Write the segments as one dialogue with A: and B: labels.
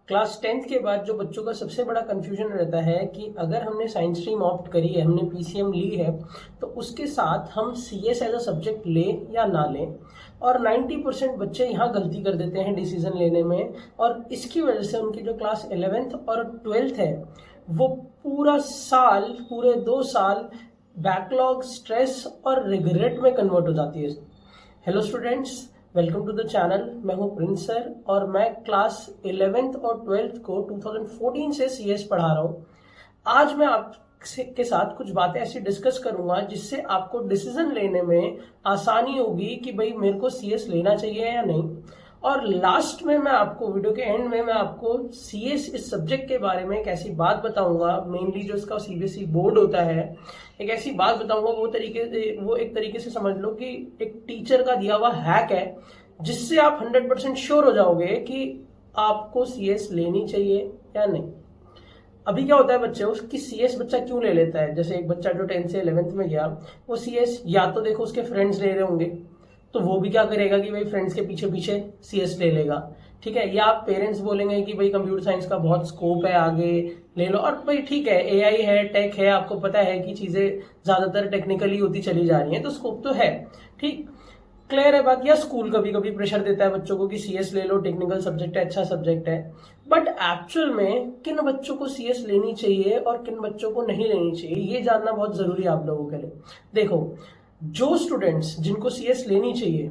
A: Class 10th के बाद जो बच्चों का सबसे बड़ा कंफ्यूजन रहता है कि अगर हमने साइंस स्ट्रीम ऑप्ट करी है, हमने पीसीएम ली है, तो उसके साथ हम सीएस एज अ सब्जेक्ट लें या ना लें। और 90% बच्चे यहाँ गलती कर देते हैं डिसीजन लेने में, और इसकी वजह से उनकी जो क्लास 11th और 12th है वो पूरे 2 साल बैकलॉग, स्ट्रेस और रिग्रेट में कन्वर्ट हो जाती है। Hello students, welcome to the channel. मैं हूं प्रिंस सर और मैं क्लास 11th और 12th को 2014 से सीएस पढ़ा रहा हूं। आज मैं आपके साथ कुछ बातें ऐसी डिस्कस करूंगा जिससे आपको डिसीजन लेने में आसानी होगी कि भाई मेरे को सीएस लेना चाहिए या नहीं। और लास्ट में मैं आपको, वीडियो के एंड में मैं आपको सीएस इस सब्जेक्ट के बारे में एक ऐसी बात बताऊंगा, मेनली जो इसका सीबीएसई बोर्ड होता है, एक ऐसी बात बताऊंगा वो एक तरीके से समझ लो कि एक टीचर का दिया हुआ हैक है जिससे आप 100% श्योर हो जाओगे कि आपको सीएस लेनी चाहिए या नहीं। अभी क्या होता है बच्चे, उसकी सीएस बच्चा क्यों ले लेता है? जैसे एक बच्चा जो 10th से 11th में गया, वो सीएस या तो देखो उसके फ्रेंड्स ले रहे होंगे तो वो भी क्या करेगा कि भाई फ्रेंड्स के पीछे पीछे सीएस ले लेगा, ठीक है। या आप पेरेंट्स बोलेंगे कि भाई कंप्यूटर साइंस का बहुत स्कोप है, आगे ले लो। और भाई ठीक है, एआई है, टेक है, आपको पता है कि चीजें ज्यादातर टेक्निकली होती चली जा रही हैं, तो स्कोप तो है, ठीक, क्लियर है बात। या स्कूल कभी कभी प्रेशर देता है बच्चों को कि सीएस ले लो, टेक्निकल सब्जेक्ट है, अच्छा सब्जेक्ट है। बट एक्चुअल में किन बच्चों को सीएस लेनी चाहिए और किन बच्चों को नहीं लेनी चाहिए, ये जानना बहुत जरूरी है आप लोगों के लिए। देखो, जो स्टूडेंट्स जिनको सीएस लेनी चाहिए,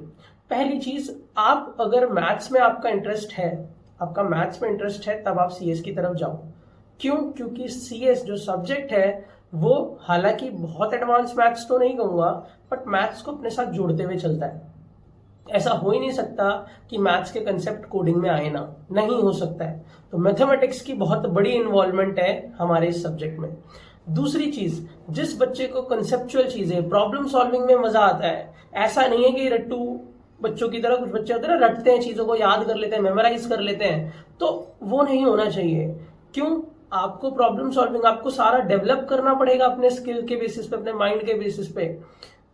A: पहली चीज, आप अगर मैथ्स में आपका इंटरेस्ट है, आपका मैथ्स में इंटरेस्ट है, तब आप सीएस की तरफ जाओ। क्यों? क्योंकि सीएस जो सब्जेक्ट है वो हालांकि बहुत एडवांस मैथ्स तो नहीं कहूंगा, बट मैथ्स को अपने साथ जोड़ते हुए चलता है। ऐसा हो ही नहीं सकता कि मैथ्स के कंसेप्ट कोडिंग में आए ना, नहीं हो सकता है। तो मैथमेटिक्स की बहुत बड़ी इन्वॉल्वमेंट है हमारे इस सब्जेक्ट में। दूसरी चीज, जिस बच्चे को कंसेप्चुअल चीजें, प्रॉब्लम सॉल्विंग में मजा आता है, ऐसा नहीं है कि रट्टू बच्चों की तरह, कुछ बच्चे होते हैं ना, रटते हैं, चीजों को याद कर लेते हैं, मेमोराइज कर लेते हैं, तो वो नहीं होना चाहिए। क्यों? आपको प्रॉब्लम सॉल्विंग, आपको सारा डेवलप करना पड़ेगा अपने स्किल के बेसिस पे, अपने माइंड के बेसिस पे।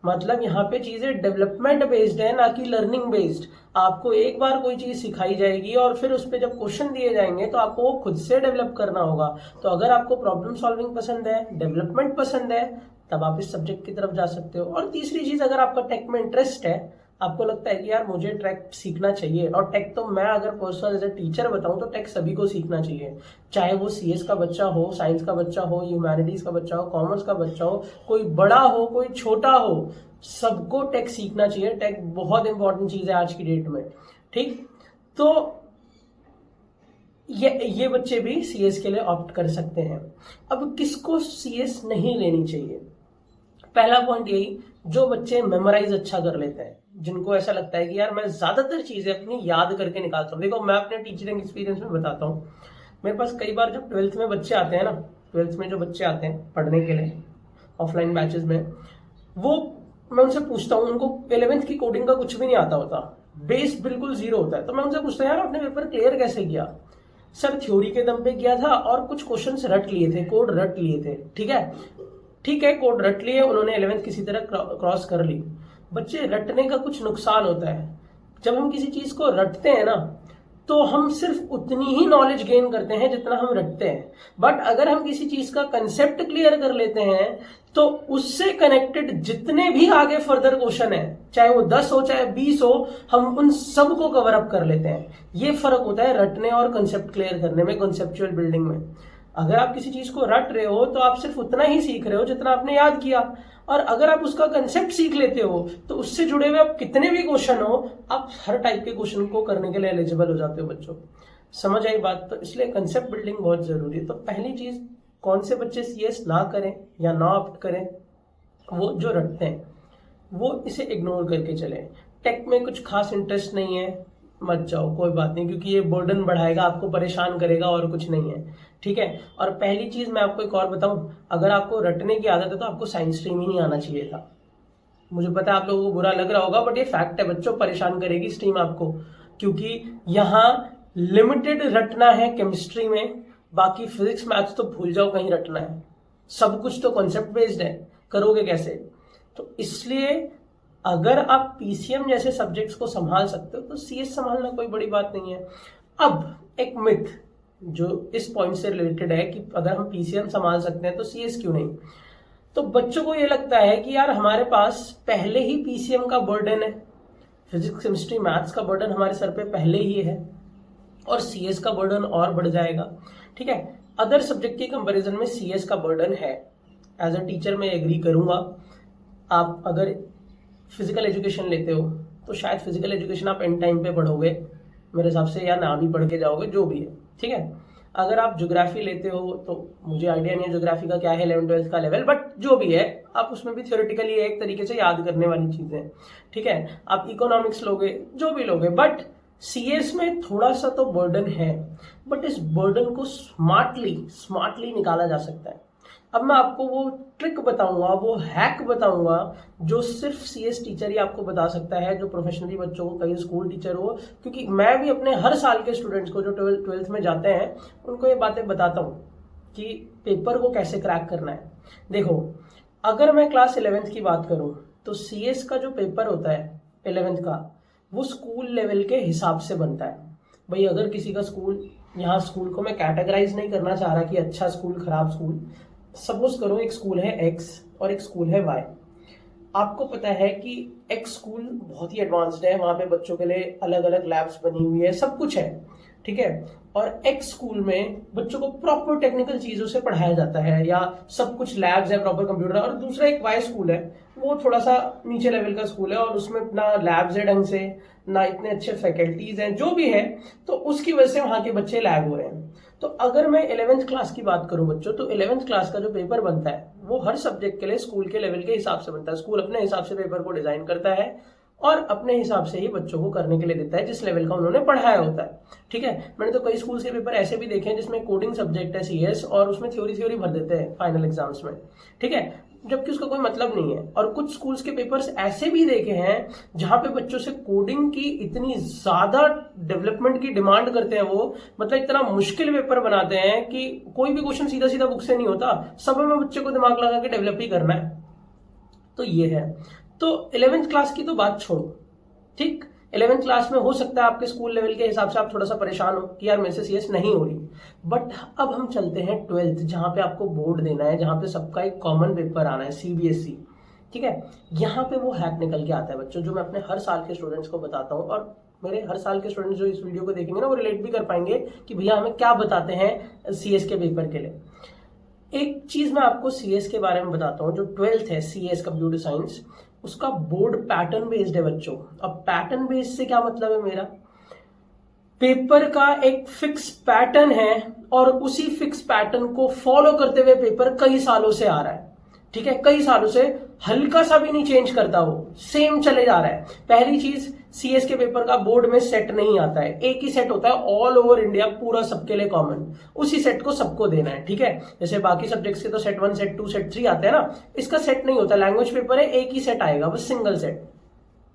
A: मतलब यहाँ पे चीजें डेवलपमेंट बेस्ड है, ना कि लर्निंग बेस्ड। आपको एक बार कोई चीज सिखाई जाएगी और फिर उस पर जब क्वेश्चन दिए जाएंगे तो आपको वो खुद से डेवलप करना होगा। तो अगर आपको प्रॉब्लम सॉल्विंग पसंद है, डेवलपमेंट पसंद है, तब आप इस सब्जेक्ट की तरफ जा सकते हो। और तीसरी चीज, अगर आपका टेक में इंटरेस्ट है, आपको लगता है कि यार मुझे टेक सीखना चाहिए, और टेक तो मैं अगर पर्सनल एज ए टीचर बताऊं तो टेक सभी को सीखना चाहिए, चाहे वो सीएस का बच्चा हो, साइंस का बच्चा हो, ह्यूमैनिटीज का बच्चा हो, कॉमर्स का बच्चा हो, कोई बड़ा हो, कोई छोटा हो, सबको टेक सीखना चाहिए। टेक बहुत इंपॉर्टेंट चीज है आज की डेट में, ठीक। तो ये बच्चे भी सीएस के लिए ऑप्ट कर सकते हैं। अब किसको सीएस नहीं लेनी चाहिए? पहला पॉइंट यही, जो बच्चे मेमोराइज अच्छा कर लेते हैं, जिनको ऐसा लगता है कि यार मैं ज्यादातर चीजें अपनी याद करके निकालता हूँ। देखो, मैं अपने टीचिंग एक्सपीरियंस में बताता हूँ। मेरे पास कई बार जब 12th में बच्चे आते हैं ना, 12th में जो बच्चे आते हैं पढ़ने के लिए ऑफलाइन बैचेस में, वो मैं उनसे पूछता हूँ, उनको 11th की कोडिंग का कुछ भी नहीं आता होता, बेस बिल्कुल जीरो होता है। तो मैं उनसे पूछता हूँ, यार आपने पेपर क्लियर कैसे किया? सर थ्योरी के दम पे किया था और कुछ क्वेश्चंस रट लिए थे, कोड रट लिए थे। ठीक है, कोड रट लिए उन्होंने, 11th किसी तरह क्रॉस कर ली। बच्चे, रटने का कुछ नुकसान होता है। जब हम किसी चीज को रटते हैं ना, तो हम सिर्फ उतनी ही नॉलेज गेन करते हैं जितना हम रटते हैं। बट अगर हम किसी चीज का कंसेप्ट क्लियर कर लेते हैं तो उससे कनेक्टेड जितने भी आगे फर्दर क्वेश्चन है, चाहे वो 10 हो चाहे 20 हो, हम उन सब को कवर अप कर लेते हैं। ये फर्क होता है रटने और कंसेप्ट क्लियर करने में, कंसेप्चुअल बिल्डिंग में। अगर आप किसी चीज को रट रहे हो तो आप सिर्फ उतना ही सीख रहे हो जितना आपने याद किया, और अगर आप उसका कंसेप्ट सीख लेते हो तो उससे जुड़े हुए आप कितने भी क्वेश्चन हो, आप हर टाइप के क्वेश्चन को करने के लिए एलिजिबल हो जाते हो बच्चों। समझ आई बात? तो इसलिए कंसेप्ट बिल्डिंग बहुत जरूरी है। तो पहली चीज, कौन से बच्चे सीएस ना करें या ना ऑप्ट करें? वो जो रटते हैं, वो इसे इग्नोर करके चले। टेक में कुछ खास इंटरेस्ट नहीं है, मत जाओ, कोई बात नहीं, क्योंकि ये बर्डन बढ़ाएगा, आपको परेशान करेगा, और कुछ नहीं है, ठीक है। और पहली चीज मैं आपको एक और बताऊं, अगर आपको रटने की आदत है तो आपको साइंस स्ट्रीम ही नहीं आना चाहिए था। मुझे पता है आप लोगों को बुरा लग रहा होगा, बट ये फैक्ट है बच्चों, परेशान करेगी स्ट्रीम आपको, क्योंकि यहाँ लिमिटेड रटना है केमिस्ट्री में, बाकी फिजिक्स मैथ्स तो भूल जाओ कहीं रटना है। सब कुछ तो कॉन्सेप्ट बेस्ड है, करोगे कैसे? तो इसलिए अगर आप पीसीएम जैसे सब्जेक्ट्स को संभाल सकते हो तो सीएस संभालना कोई बड़ी बात नहीं है। अब एक मिथ, जो इस पॉइंट से रिलेटेड है कि अगर हम पीसीएम संभाल सकते हैं तो सीएस क्यों नहीं। तो बच्चों को ये लगता है कि यार हमारे पास पहले ही पीसीएम का बर्डन है, फिजिक्स केमिस्ट्री मैथ्स का बर्डन हमारे सर पे पहले ही है, और सीएस का बर्डन और बढ़ जाएगा। ठीक है, अदर सब्जेक्ट के कंपैरिजन में सीएस का बर्डन है। एज अ टीचर मैं एग्री करूंगा। आप अगर फिजिकल एजुकेशन लेते हो तो शायद फिजिकल एजुकेशन आप एंड टाइम पे पढ़ोगे मेरे हिसाब से, या ना भी पढ़ के जाओगे, जो भी है। ठीक है, अगर आप ज्योग्राफी लेते हो तो मुझे आइडिया नहीं है ज्योग्राफी का क्या है 11th-12th का लेवल, बट जो भी है आप उसमें भी थ्योरेटिकली एक तरीके से याद करने वाली चीजें। ठीक है, आप इकोनॉमिक्स लोगे, जो भी लोगे, बट सीएस में थोड़ा सा तो बर्डन है, बट इस बर्डन को स्मार्टली निकाला जा सकता है। अब मैं आपको वो ट्रिक बताऊंगा, वो हैक बताऊंगा जो सिर्फ सीएस टीचर ही आपको बता सकता है, जो प्रोफेशनली बच्चों को, कहीं स्कूल टीचर हो, क्योंकि मैं भी अपने हर साल के स्टूडेंट्स को जो 12th में जाते हैं उनको ये बातें बताता हूँ कि पेपर को कैसे क्रैक करना है। देखो, अगर मैं क्लास 11th की बात करूं तो सीएस का जो पेपर होता है 11th का, वो स्कूल लेवल के हिसाब से बनता है। भाई अगर किसी का स्कूल, यहाँ स्कूल को मैं कैटेगराइज नहीं करना चाह रहा कि अच्छा स्कूल खराब स्कूल, सपोज करो एक स्कूल है एक्स और एक स्कूल है वाई। आपको पता है कि एक्स स्कूल बहुत ही एडवांस्ड है, वहां पे बच्चों के लिए अलग अलग लैब्स बनी हुई है, सब कुछ है। ठीक है, और एक्स स्कूल में बच्चों को प्रॉपर टेक्निकल चीजों से पढ़ाया जाता है, या सब कुछ लैब्स है, प्रॉपर कंप्यूटर है। और दूसरा एक वाई स्कूल है, वो थोड़ा सा नीचे लेवल का स्कूल है और उसमें ना लैब्स है ढंग से, ना इतने अच्छे फैकल्टीज हैं, जो भी है, तो उसकी वजह से वहां के बच्चे लैग हो रहे हैं। तो अगर मैं 11th क्लास की बात करूं बच्चों, तो 11th क्लास का जो पेपर बनता है वो हर सब्जेक्ट के लिए स्कूल के लेवल के हिसाब से बनता है। स्कूल अपने हिसाब से पेपर को डिजाइन करता है और अपने हिसाब से ही बच्चों को करने के लिए देता है जिस लेवल का उन्होंने पढ़ाया होता है। ठीक है, मैंने तो कई स्कूल्स के पेपर ऐसे भी देखे हैं जिसमें कोडिंग सब्जेक्ट है सीएस, और उसमें थ्योरी भर देते हैं फाइनल एग्जाम्स में। ठीक है, जबकि उसका कोई मतलब नहीं है। और कुछ स्कूल्स के पेपर्स ऐसे भी देखे हैं जहां पे बच्चों से कोडिंग की इतनी ज्यादा डेवलपमेंट की डिमांड करते हैं, वो मतलब इतना मुश्किल पेपर बनाते हैं कि कोई भी क्वेश्चन सीधा सीधा बुक से नहीं होता, सब में बच्चे को दिमाग लगा के डेवलप ही करना है। तो ये है। तो 11th क्लास की तो बात छोड़ो, ठीक, 11th क्लास में हो सकता है आपके स्कूल लेवल के हिसाब से आप थोड़ा सा परेशान हो कि यार मेरे से सीएस नहीं हो रही, बट अब हम चलते हैं 12th, जहां पे आपको बोर्ड देना है, जहां पे सबका एक कॉमन पेपर आना है, सीबीएसई। ठीक है, यहाँ पे वो हैक निकल के आता है बच्चों, जो मैं अपने हर साल के स्टूडेंट्स को बताता हूँ, और मेरे हर साल के स्टूडेंट्स जो इस वीडियो को देखेंगे ना, वो रिलेट भी कर पाएंगे कि भैया हमें क्या बताते हैं सीएस के पेपर के लिए। एक चीज मैं आपको सीएस के बारे में बताता हूँ, जो 12th है सीएस कंप्यूटर साइंस, उसका बोर्ड पैटर्न बेस्ड है बच्चों। अब पैटर्न बेस्ड से क्या मतलब है मेरा, पेपर का एक फिक्स पैटर्न है और उसी फिक्स पैटर्न को फॉलो करते हुए पेपर कई सालों से आ रहा है। ठीक है, कई सालों से हल्का सा भी नहीं चेंज करता, वो सेम चले जा रहा है। पहली चीज, सीएस के पेपर का बोर्ड में सेट नहीं आता है, एक ही सेट होता है ऑल ओवर इंडिया, पूरा सबके लिए कॉमन, उसी सेट को सबको देना है। ठीक है, जैसे बाकी सब्जेक्ट्स के तो सेट 1, सेट 2, सेट 3 आते हैं ना, इसका सेट नहीं होता। लैंग्वेज पेपर है, एक ही सेट आएगा, बस सिंगल सेट।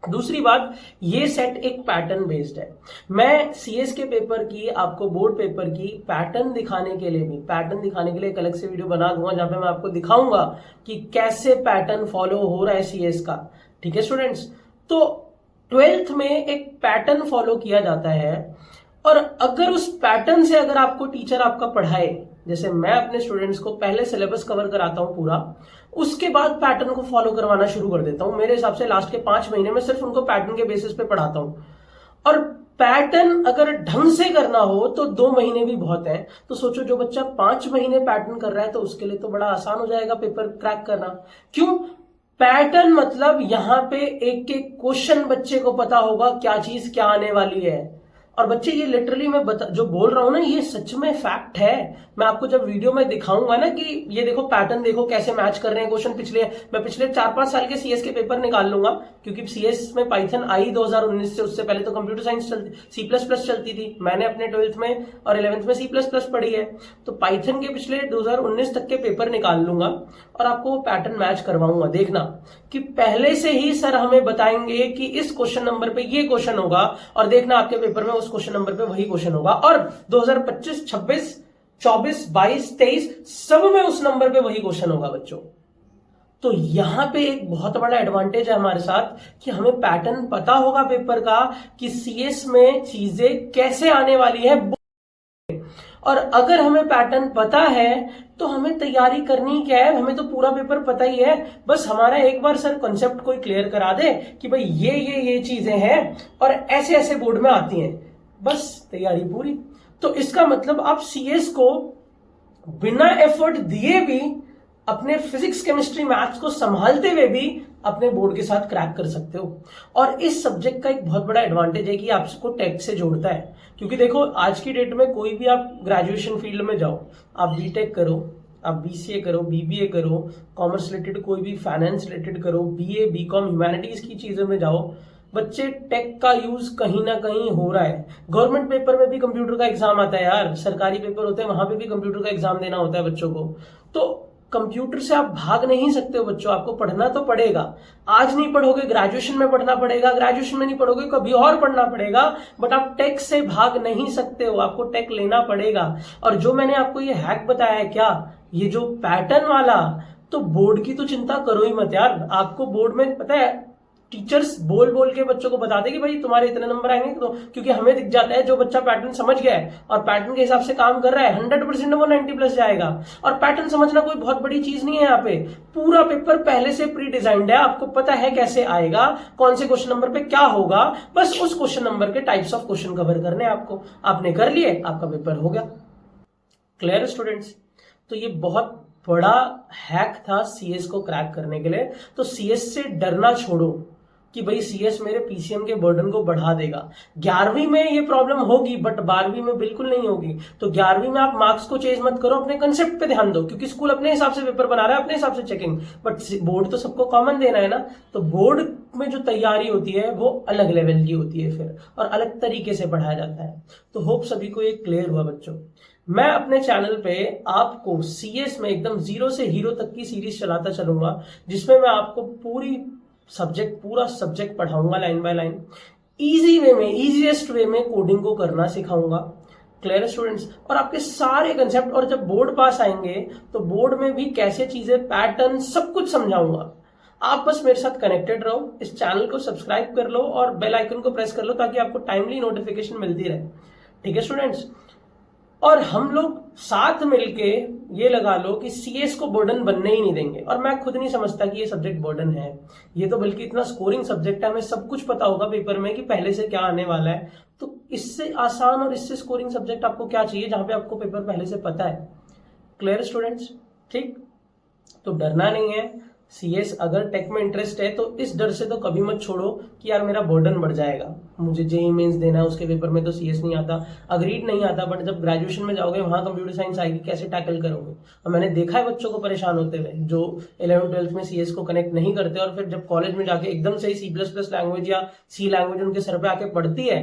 A: दूसरी बात, ये सेट एक पैटर्न बेस्ड है। मैं सीएस के पेपर की, आपको बोर्ड पेपर की पैटर्न दिखाने के लिए एक अलग से वीडियो बना दूंगा, जहां पे मैं आपको दिखाऊंगा कि कैसे पैटर्न फॉलो हो रहा है सीएस का। ठीक है स्टूडेंट्स, तो 12th में एक पैटर्न फॉलो किया जाता है, और अगर उस पैटर्न से अगर आपको टीचर आपका पढ़ाए, जैसे मैं अपने स्टूडेंट्स को पहले सिलेबस कवर कराता हूं पूरा, उसके बाद पैटर्न को फॉलो करवाना शुरू कर देता हूं। मेरे हिसाब से लास्ट के 5 महीने में सिर्फ उनको पैटर्न के बेसिस पे पढ़ाता हूं, और पैटर्न अगर ढंग से करना हो तो 2 महीने भी बहुत है। तो सोचो, जो बच्चा 5 महीने पैटर्न कर रहा है तो उसके लिए तो बड़ा आसान हो जाएगा पेपर क्रैक करना। क्यों? पैटर्न मतलब यहां पे एक एक क्वेश्चन बच्चे को पता होगा क्या चीज क्या आने वाली है। और बच्चे, ये लिटरली मैं जो बोल रहा हूं ना, ये सच में फैक्ट है। मैं आपको जब वीडियो में दिखाऊंगा ना कि ये देखो पैटर्न, देखो कैसे मैच कर रहे हैं क्वेश्चन, मैं पिछले 4-5 साल के सीएस के पेपर निकाल लूंगा, क्योंकि सीएस में पाइथन आई 2019 से, उससे पहले तो कंप्यूटर साइंस C++ चलती थी। मैंने अपने 12th में और 11th में C++ पढ़ी है, तो पाइथन के पिछले 2019 तक के पेपर निकाल लूंगा और आपको वो पैटर्न मैच करवाऊंगा। देखना कि पहले से ही सर हमें बताएंगे कि इस क्वेश्चन नंबर पे ये क्वेश्चन होगा, और देखना आपके पेपर में उस क्वेश्चन नंबर पे वही क्वेश्चन होगा, और 2025, 26, 24, 22, 23 सब में उस नंबर पे वही क्वेश्चन होगा बच्चों। तो यहां पे एक बहुत बड़ा एडवांटेज है हमारे साथ कि हमें पैटर्न पता होगा पेपर का कि सीएस में चीजें कैसे आने वाली है। और अगर हमें पैटर्न पता है तो हमें तैयारी करनी क्या है, हमें तो पूरा पेपर पता ही है, बस हमारा एक बार सर कॉन्सेप्ट कोई क्लियर करा दे कि भाई ये चीजें हैं और ऐसे ऐसे बोर्ड में आती हैं, बस तैयारी पूरी। तो इसका मतलब आप सीएस को बिना एफर्ट दिए भी अपने फिजिक्स केमिस्ट्री मैथ्स को संभालते हुए भी अपने बोर्ड के साथ क्रैक कर सकते हो। और इस सब्जेक्ट का एक बहुत बड़ा एडवांटेज है कि आपको टेक से जोड़ता है, क्योंकि देखो आज की डेट में कोई भी आप ग्रेजुएशन फील्ड में जाओ, आप बीटेक करो, आप बीसीए करो, बीबीए करो, कॉमर्स रिलेटेड कोई भी फाइनेंस रिलेटेड करो, बीए बीकॉम ह्यूमैनिटीज की चीजों में जाओ, बच्चे टेक का यूज कहीं ना कहीं हो रहा है। गवर्नमेंट पेपर में भी कंप्यूटर का एग्जाम आता है यार, सरकारी पेपर होते हैं वहां पे भी कंप्यूटर का एग्जाम देना होता है बच्चों को। तो कंप्यूटर से आप भाग नहीं सकते हो बच्चों, आपको पढ़ना तो पड़ेगा। आज नहीं पढ़ोगे ग्रेजुएशन में पढ़ना पड़ेगा, ग्रेजुएशन में नहीं पढ़ोगे कभी और पढ़ना पड़ेगा, बट आप टेक से भाग नहीं सकते हो, आपको टेक लेना पड़ेगा। और जो मैंने आपको ये हैक बताया है क्या, ये जो पैटर्न वाला, तो बोर्ड की तो चिंता करो ही मत यार। आपको बोर्ड में पता है टीचर्स बोल बोल के बच्चों को बताते कि भाई तुम्हारे इतने नंबर आएंगे, तो क्योंकि हमें दिख जाता है जो बच्चा पैटर्न समझ गया है और पैटर्न के हिसाब से काम कर रहा है 100% वो 90+ जाएगा। और पैटर्न समझना कोई बहुत बड़ी चीज नहीं है, यहाँ पे पूरा पेपर पहले से प्री डिजाइंड है, आपको पता है कैसे आएगा, कौन से क्वेश्चन नंबर पे क्या होगा, बस उस क्वेश्चन नंबर के टाइप्स ऑफ क्वेश्चन कवर करने आपको, आपने कर लिए, आपका पेपर हो गया। Clear students? तो ये बहुत बड़ा हैक था सीएस को क्रैक करने के लिए। तो सीएस से डरना छोड़ो कि भाई सीएस मेरे पीसीएम के बर्डन को बढ़ा देगा। 11वीं में ये प्रॉब्लम होगी बट 12वीं में बिल्कुल नहीं होगी। तो 11वीं में आप मार्क्स को चेंज मत करो, अपने कंसेप्ट पे ध्यान दो, क्योंकि स्कूल अपने हिसाब से पेपर बना रहा है, अपने हिसाब से चेकिंग, बट बोर्ड तो सबको कॉमन देना है ना। तो बोर्ड में जो तैयारी होती है वो अलग लेवल की होती है फिर, और अलग तरीके से पढ़ाया जाता है। तो होप सभी को ये क्लियर हुआ बच्चों। मैं अपने चैनल पे आपको सीएस में एकदम 0 से हीरो तक की सीरीज चलाता चलूंगा, जिसमें मैं आपको पूरा सब्जेक्ट पढ़ाऊंगा line by line, easy way में, इजीएस्ट वे में कोडिंग को करना सिखाऊंगा। Clear students? और आपके सारे कंसेप्ट, और जब बोर्ड पास आएंगे तो बोर्ड में भी कैसे चीजें, पैटर्न, सब कुछ समझाऊंगा। आप बस मेरे साथ कनेक्टेड रहो, इस चैनल को सब्सक्राइब कर लो और बेल आइकन को प्रेस कर लो ताकि आपको टाइमली नोटिफिकेशन मिलती रहे। ठीक है स्टूडेंट्स? और हम लोग साथ मिलके ये लगा लो कि सीएस को बर्डन बनने ही नहीं देंगे। और मैं खुद नहीं समझता कि ये सब्जेक्ट बर्डन है, ये तो बल्कि इतना स्कोरिंग सब्जेक्ट है, हमें सब कुछ पता होगा पेपर में कि पहले से क्या आने वाला है। तो इससे आसान और इससे स्कोरिंग सब्जेक्ट आपको क्या चाहिए जहां पे आपको पेपर पहले से पता है। Clear students? ठीक, तो डरना नहीं है। सीएस अगर टेक में इंटरेस्ट है तो इस डर से तो कभी मत छोड़ो कि यार मेरा बर्डन बढ़ जाएगा, मुझे जेईई मेंस देना है, उसके पेपर में तो सीएस नहीं आता, अग्रीड नहीं आता, बट जब ग्रेजुएशन में जाओगे वहां कंप्यूटर साइंस आएगी, कैसे टैकल करोगे। और मैंने देखा है बच्चों को परेशान होते हुए जो 11th-12th में सीएस को कनेक्ट नहीं करते, और फिर जब कॉलेज में जाके एकदम से C++ लैंग्वेज या सी लैंग्वेज उनके सर पे आके पढ़ती है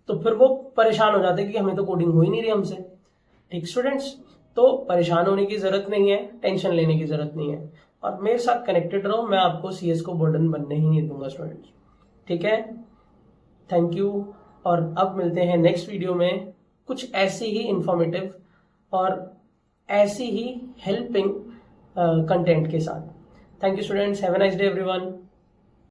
A: तो फिर वो परेशान हो जाते हैं कि हमें तो कोडिंग हो ही नहीं रही हमसे। ठीक स्टूडेंट्स? तो परेशान होने की जरूरत नहीं है, टेंशन लेने की जरूरत नहीं है, और मेरे साथ कनेक्टेड रहो, मैं आपको सीएस को बर्डन बनने ही नहीं दूंगा स्टूडेंट्स। ठीक है? Thank you. और अब मिलते हैं नेक्स्ट वीडियो में कुछ ऐसी ही इंफॉर्मेटिव और ऐसी ही हेल्पिंग कंटेंट के साथ। Thank you students, have a nice day everyone.